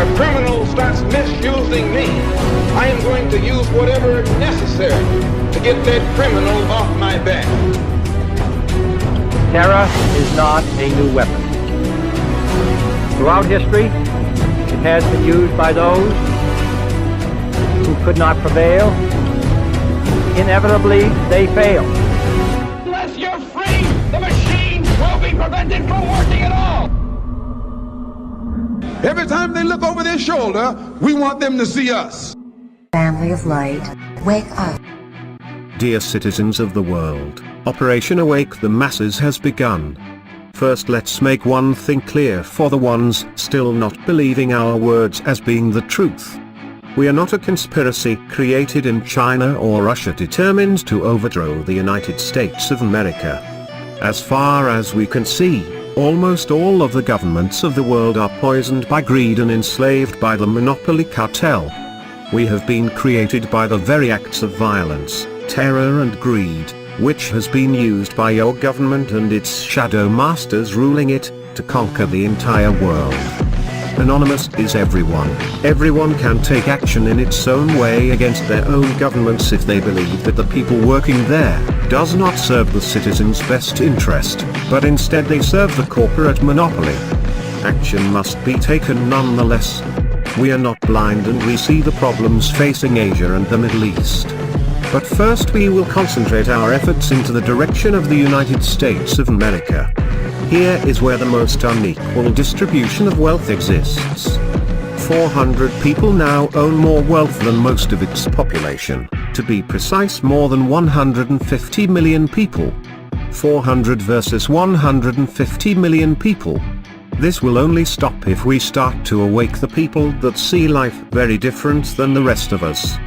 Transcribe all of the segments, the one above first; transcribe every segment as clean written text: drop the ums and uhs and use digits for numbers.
a criminal starts misusing me, I am going to use whatever is necessary to get that criminal off my back. Terror is not a new weapon. Throughout history, it has been used by those who could not prevail. Inevitably, they fail. Unless you're free, the machine will be prevented from working at all. Every time they look over their shoulder, we want them to see us. Family of light, wake up. Dear citizens of the world, Operation Awake the Masses has begun. First, let's make one thing clear for the ones still not believing our words as being the truth. We are not a conspiracy created in China or Russia determined to overthrow the United States of America. As far as we can see, almost all of the governments of the world are poisoned by greed and enslaved by the monopoly cartel. We have been created by the very acts of violence, terror and greed, which has been used by your government and its shadow masters ruling it, to conquer the entire world. Anonymous is everyone. Everyone can take action in its own way against their own governments if they believe that the people working there does not serve the citizens' best interest, but instead they serve the corporate monopoly. Action must be taken nonetheless. We are not blind and we see the problems facing Asia and the Middle East. But first we will concentrate our efforts into the direction of the United States of America. Here is where the most unequal distribution of wealth exists. 400 people now own more wealth than most of its population, to be precise more than 150 million people. 400 versus 150 million people. This will only stop if we start to awake the people that see life very different than the rest of us.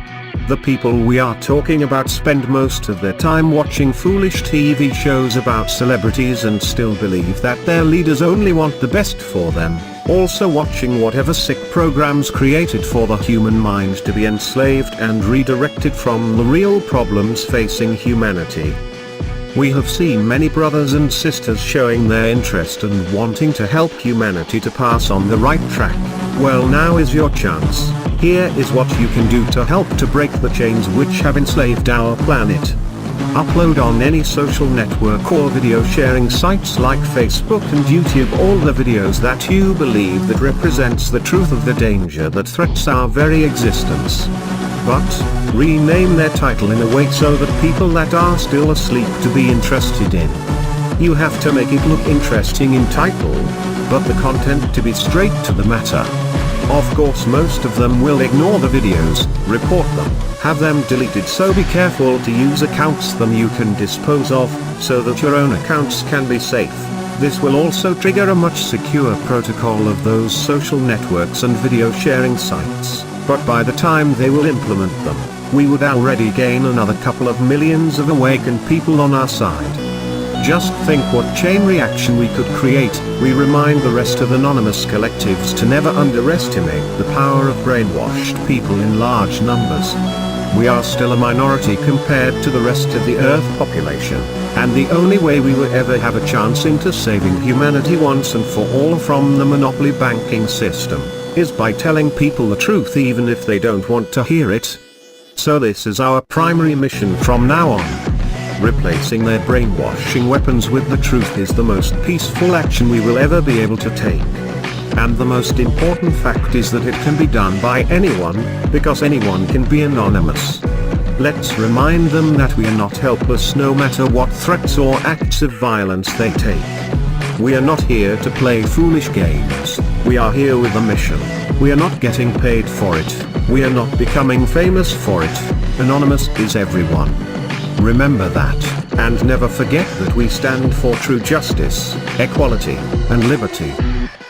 The people we are talking about spend most of their time watching foolish TV shows about celebrities and still believe that their leaders only want the best for them, also watching whatever sick programs created for the human mind to be enslaved and redirected from the real problems facing humanity. We have seen many brothers and sisters showing their interest and wanting to help humanity to pass on the right track. Well, now is your chance. Here is what you can do to help to break the chains which have enslaved our planet. Upload on any social network or video sharing sites like Facebook and YouTube all the videos that you believe that represents the truth of the danger that threats our very existence. But, rename their title in a way so that people that are still asleep to be interested in. You have to make it look interesting in title, but the content to be straight to the matter. Of course most of them will ignore the videos, report them, have them deleted, so be careful to use accounts them you can dispose of, so that your own accounts can be safe. This will also trigger a much secure protocol of those social networks and video sharing sites, but by the time they will implement them, we would already gain another couple of millions of awakened people on our side. Just think what chain reaction we could create. We remind the rest of anonymous collectives to never underestimate the power of brainwashed people in large numbers. We are still a minority compared to the rest of the Earth population, and the only way we will ever have a chance into saving humanity once and for all from the monopoly banking system, is by telling people the truth even if they don't want to hear it. So this is our primary mission from now on. Replacing their brainwashing weapons with the truth is the most peaceful action we will ever be able to take. And the most important fact is that it can be done by anyone, because anyone can be anonymous. Let's remind them that we are not helpless no matter what threats or acts of violence they take. We are not here to play foolish games. We are here with a mission. We are not getting paid for it. We are not becoming famous for it. Anonymous is everyone. Remember that, and never forget that we stand for true justice, equality, and liberty.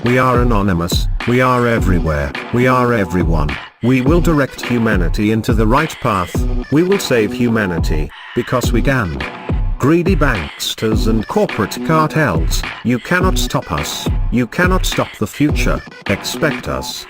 We are anonymous, we are everywhere, we are everyone. We will direct humanity into the right path. We will save humanity, because we can. Greedy banksters and corporate cartels, you cannot stop us. You cannot stop the future. Expect us.